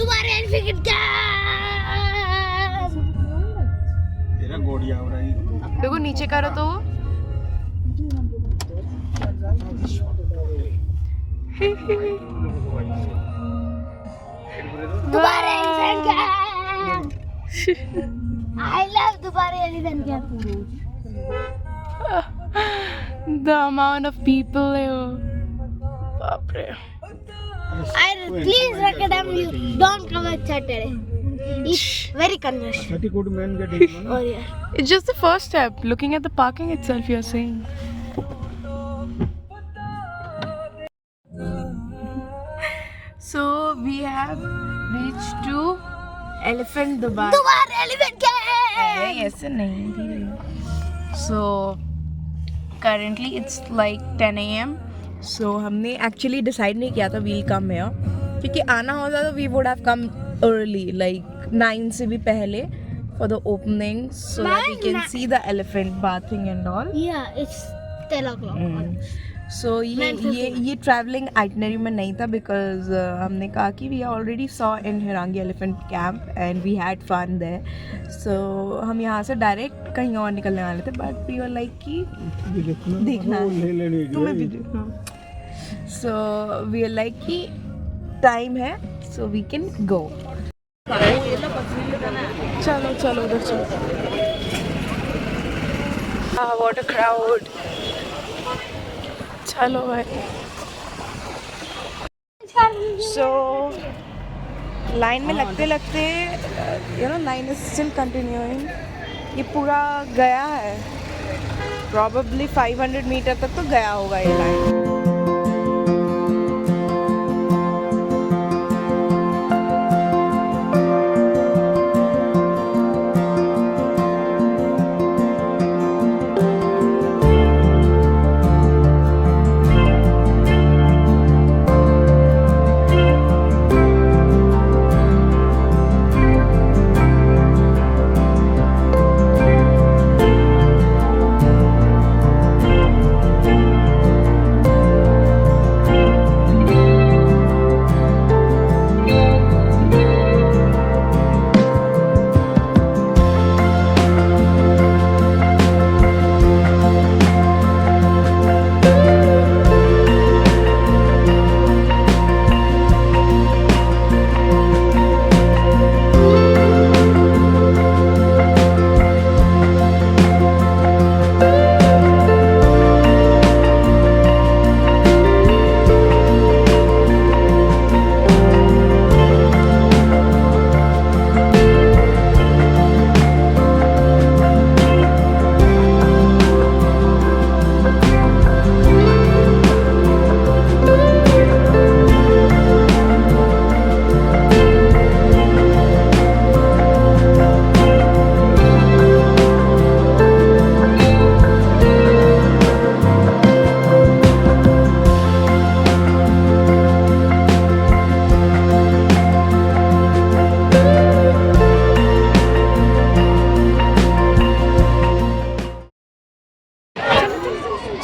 दोबारा elephant camp. तेरा गोड़िया हो रही देखो नीचे करो तो दोबारा एलिफेंट कैंप। आई लव दोबारा elephant camp. the amount of people है वो बाप रे I please recommend you don't come at Saturday. It's very congested. छठी कोट main gate Oh yeah. it's just the first step looking at the parking itself you're saying so we have reached to elephant Dubai दोबारा elephant camp. ऐसे नहीं धीरे so currently it's like 10 a.m. so हमने actually decide नहीं किया था we'll come here क्योंकि आना होता तो we would have come early like 9 से भी पहले for the opening so that we can see the elephant bathing and all Yeah, it's 10 o'clock. so ये traveling itinerary में नहीं था because हमने कहा कि we already saw in Hirangi Elephant Camp and we had fun there so हम यहाँ से direct कहीं और निकलने वाले थे but we were like कि देखना है ले लेनी तुम्हें भी देखना so we are like कि time है so we can go चलो चलो उधर चलो what a crowd चलो भाई so लाइन में लगते लगते लाइन इज स्टिल कंटिन्यूइंग ये पूरा गया है प्रॉबेबली 500 मीटर तक तो गया होगा ये लाइन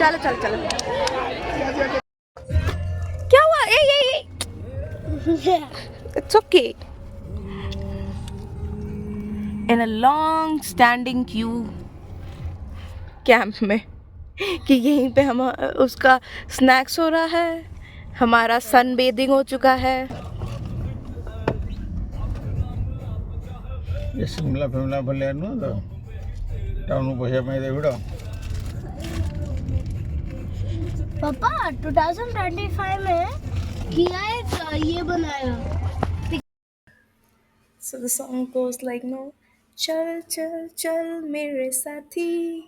चलो चलो चलो क्या हुआ ए it's okay in a long standing queue camp में कि यहीं पे हम उसका स्नैक्स हो रहा है हमारा सन बेदिंग हो चुका है ये शिमला फिमला भले नु तो टाउन पैसा में दे बिड़ो पापा 2025 में किया है ये बनाया। So the song goes like no चल चल चल मेरे साथी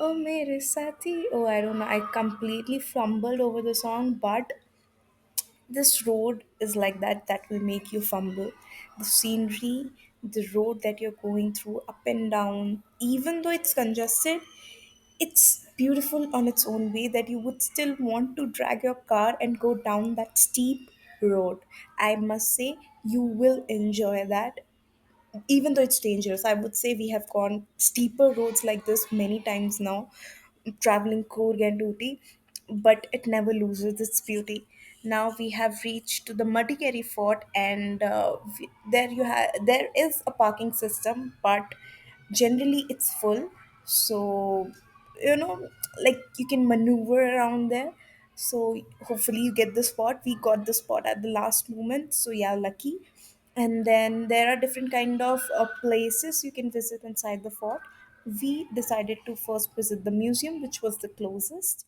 oh मेरे साथी oh I don't know I completely fumbled over the song but this road is like that will make you fumble the scenery the road that you're going through up and down even though it's congested it's beautiful on its own way that you would still want to drag your car and go down that steep road I must say you will enjoy that even though it's dangerous. I would say we have gone steeper roads like this many times now traveling Coorg and Ooty but it never loses its beauty. Now we have reached to the Madikeri Fort, and there is a parking system, but generally it's full. So you know, like you can maneuver around there. So hopefully you get the spot. We got the spot at the last moment. So yeah, lucky. And then there are different kind of places you can visit inside the fort. We decided to first visit the museum, which was the closest.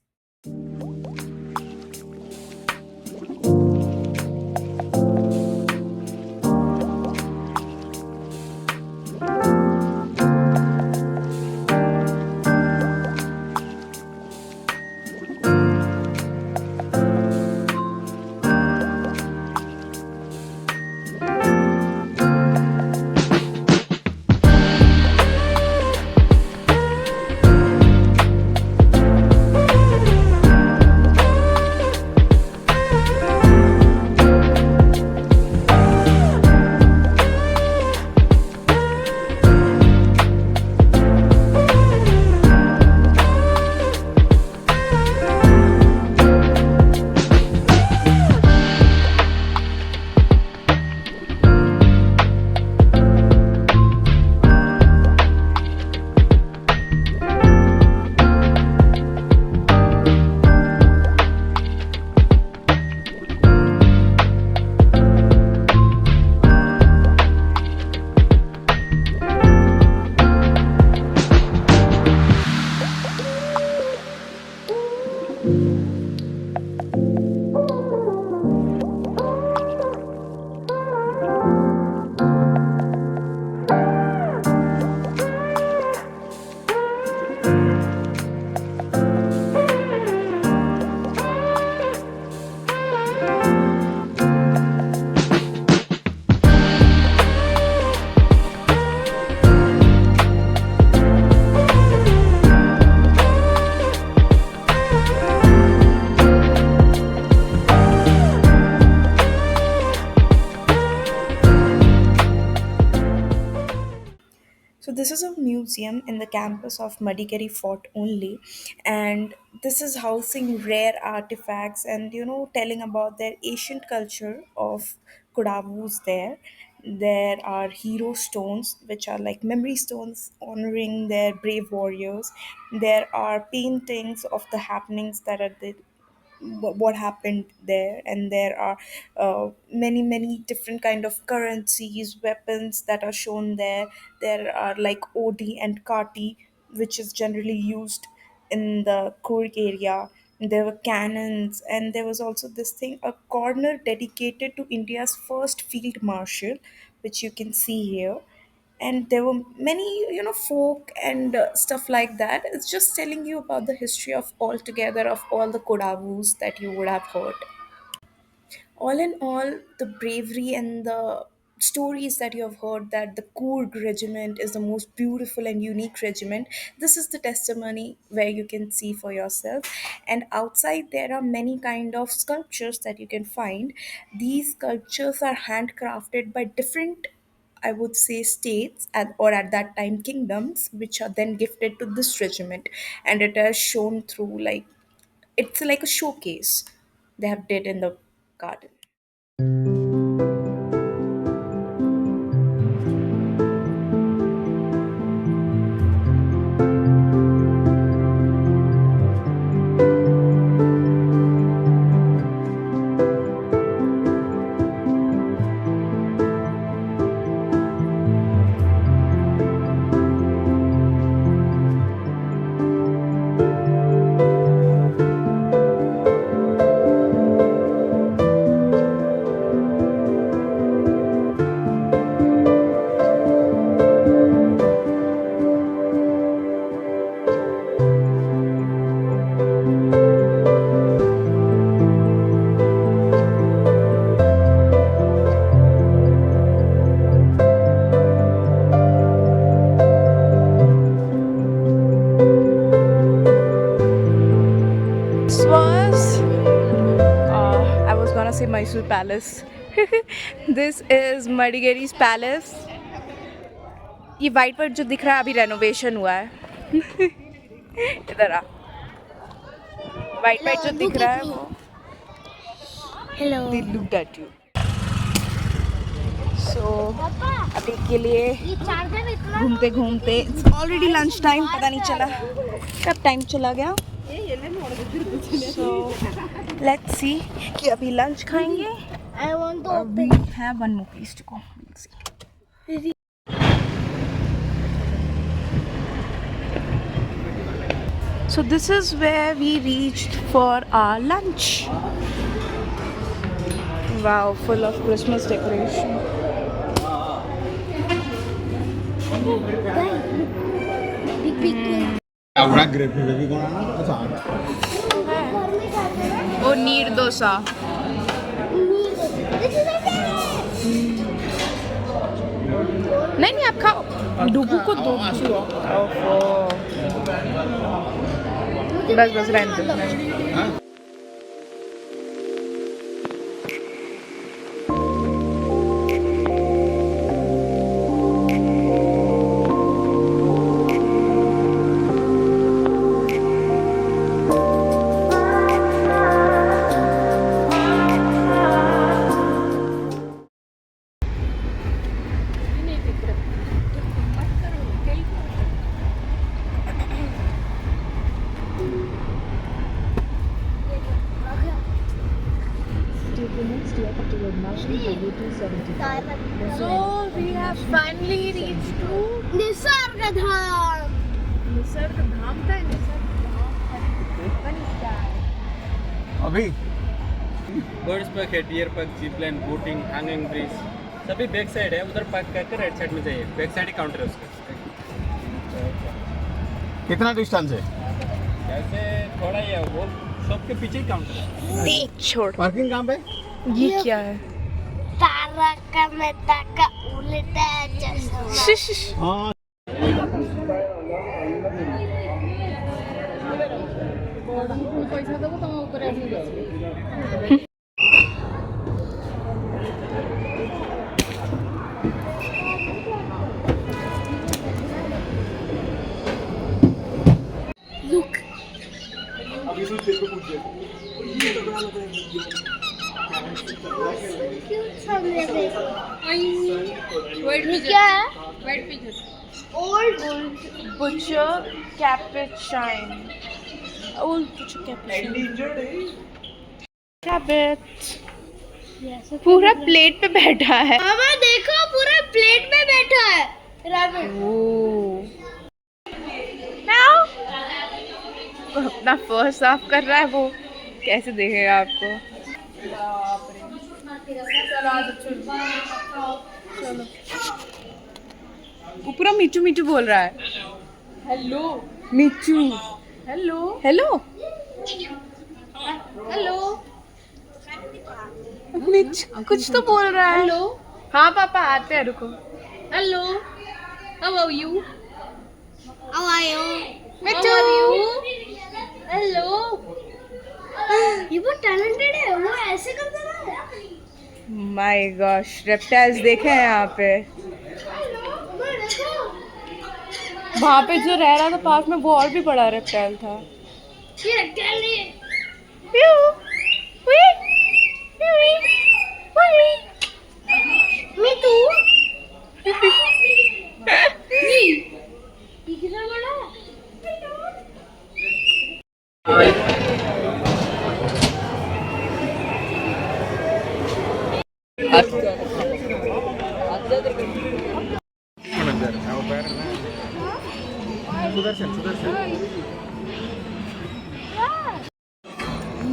So this is a museum in the campus of Madikeri Fort only, and this is housing rare artifacts and telling about their ancient culture of Kodavus there. There are hero stones, which are like memory stones honoring their brave warriors. There are paintings of the happenings that are what happened there, and there are many different kind of currencies, weapons that are shown there. There are like odi and kati, which is generally used in the Kurg area. There were cannons, and there was also this thing, a corner dedicated to India's first field marshal, which you can see here. And there were many folk and stuff like that. It's just telling you about the history of all together of all the Kodavus that you would have heard. All in all, the bravery and the stories that you have heard, that the Kurg regiment is the most beautiful and unique regiment, this is the testimony where you can see for yourself. And outside there are many kind of sculptures that you can find. These sculptures are handcrafted by different, I would say, states or at that time kingdoms, which are then gifted to this regiment, and it is shown through like, it's like a showcase they have did in the garden. This was, I was gonna say Mysore Palace. This is Madigeri's Palace. ये white white जो दिख रहा है अभी renovation हुआ है. इधर आ. White white जो दिख रहा है वो hello they looked at you. So अभी के लिए ये चार्जर इतना घूमते घूमते ऑलरेडी लंच टाइम, पता नहीं चला कब टाइम चला गया. So let's see कि अभी लंच खाएंगे. I want Or to we have one more place to go. We'll see. So this is where we reached for our lunch. Wow, full of Christmas decoration. Big big आवड़ा ग्रेपी baby कौन आना अच्छा Oh, neer dosa. नहीं आप खाओ. डुगू को दो. बस रहने दो. हाँ So we have finally reached to निसर्गधाम निसर्गधाम था. अभी बर्ड्स पार्क है, deer park, jeep line, boating, hanging bridge सभी बैक साइड है. उधर पार्क करके राइट साइड में जाइए, बैक साइड ही काउंटर है उसका. कितना डिस्टेंस है ऐसे थोड़ा ही है, वो शॉप के पीछे ही काउंटर है. देख छोड़. पार्किंग कहाँ पे ये क्या है? तारा का मेहता का उल्टा चश्मा हाँ लुक ये क्या है old Butcher cappuccino. Old butcher cappuccino. Rabbit. पूरा प्लेट पे बैठा है. मामा देखो पूरा प्लेट में बैठा है रैबिट वो अपना फर्स्ट साफ कर रहा है. वो कैसे देखेगा आपको? चलो. वो पूरा मिचू मिचू बोल रहा है. हेलो मिचू. Hello hello hello. मिचू कुछ तो बोल रहा है. हेलो. हाँ पापा आते हैं, रुको. Hello. How are you? How are you मिचू. हेलो ये बहुत टैलेंटेड है, वो ऐसे करता रहा है. माय गॉश, रेप्टाइल्स देखे हैं यहाँ पे. वहाँ पे जो रह रहा था पार्क में वो और भी बड़ा रेप्टाइल था. ये रेप्टाइल नहीं है. मैं तू ये कितना बड़ा है. सुदर्शन सुदर्शन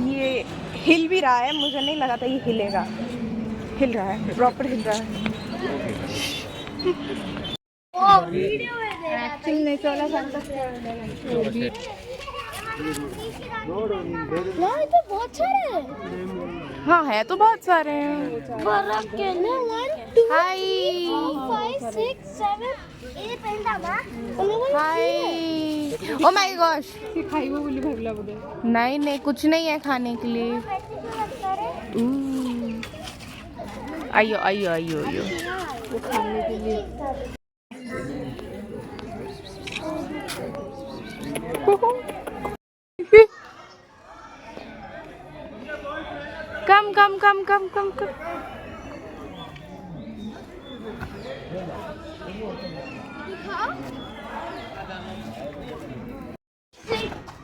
ये हिल भी रहा है. मुझे नहीं लगा था ये हिलेगा. हिल रहा है, प्रॉपर हिल रहा है. वीडियो में दे रहा था. नहीं चला यार तो बहुत सारे हैं. हाँ है तो बहुत सारे हैं. बर्फ के ना 1 2 हाय 5 6 7 ये पेंटा ना हाय. Oh my gosh. नहीं नहीं कुछ नहीं है खाने के लिए. आइयो आइयो आइयो आइयो. खाने के लिए come.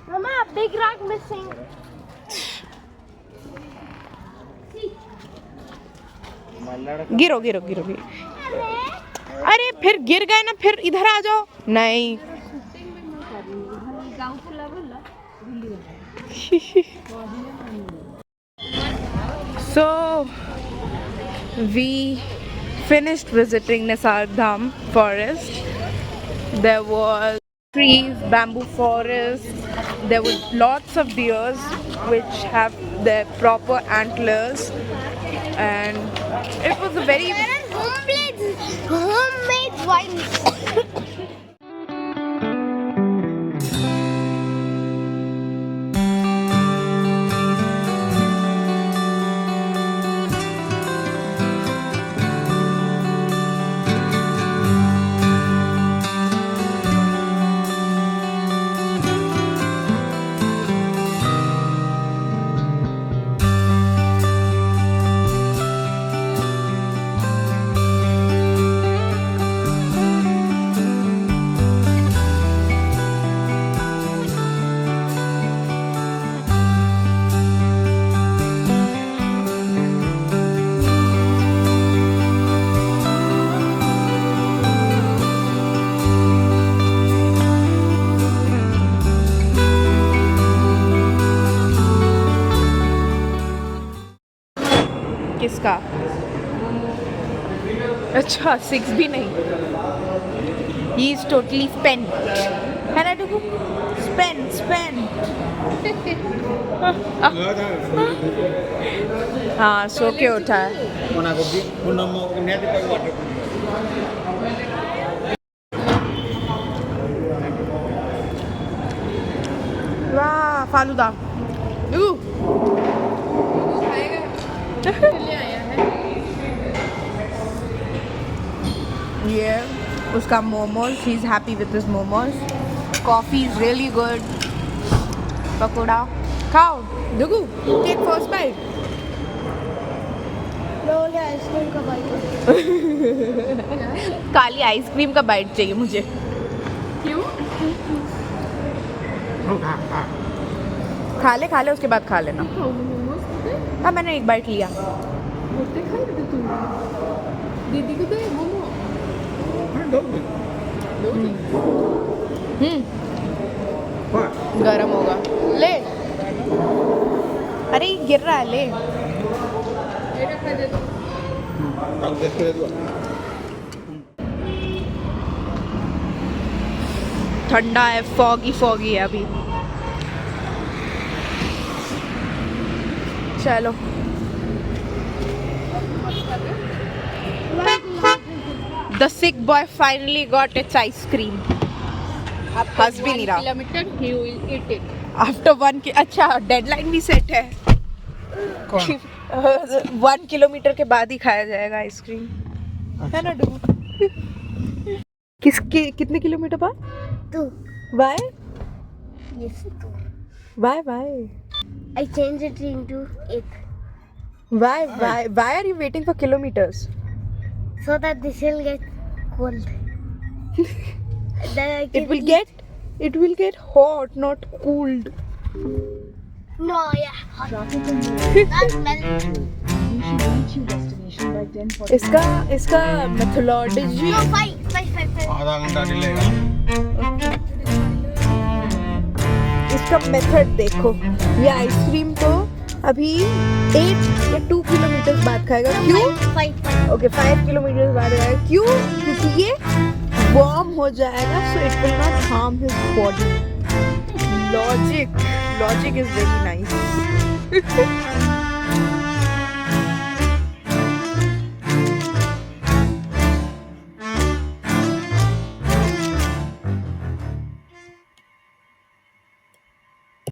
Mama, big rock missing. गिरो अरे फिर गिर गए ना, फिर इधर आ जाओ। नहीं So we finished visiting Nisar Dham forest. There was trees, bamboo forest. There were lots of deers which have their proper antlers, and it was a very Homemade wines. किसका? अच्छा 6 भी नहीं। He is totally spent. है ना डुगू? Spent. हाँ सो के उठा है। वाह फालूदा। ये उसका momos, he is happy with this momos. Coffee is really good. Pakora खाओ दुगू, टेक फर्स्ट बाइट। आइसक्रीम का बाइट। काली आइसक्रीम का बाइट चाहिए मुझे। क्यों? खा ले उसके बाद खा लेना। हाँ मैंने एक बाइट लिया। दीदी को दे मोमो। गरम होगा। ले अरे ये गिर रहा है। ले ठंडा है, फॉगी है अभी। चलो The sick boy finally got its ice cream. हंस भी नहीं रहा। Kilometre he will eat it. After 1 अच्छा डेडलाइन भी सेट है। 1 किलोमीटर के बाद ही खाया जाएगा आइसक्रीम। है ना डू? कितने किलोमीटर बाद? 2. Why? Yes, 2. Why? I changed it into 8. Why are you waiting for kilometers? So that this will get cold. Then I can It will get hot, not cooled. No, yeah. Not melt. इसका methodology. No, 5. आधा घंटा डिलेगा। इसका method देखो। ये ice cream तो अभी 8 या 2 kilometre बाद खाएगा। क्यों? 5. ओके 5 किलोमीटर बाद खाएगा। क्यों? क्योंकि ये वार्म हो जाएगा, so it will not harm his body. Logic is very nice.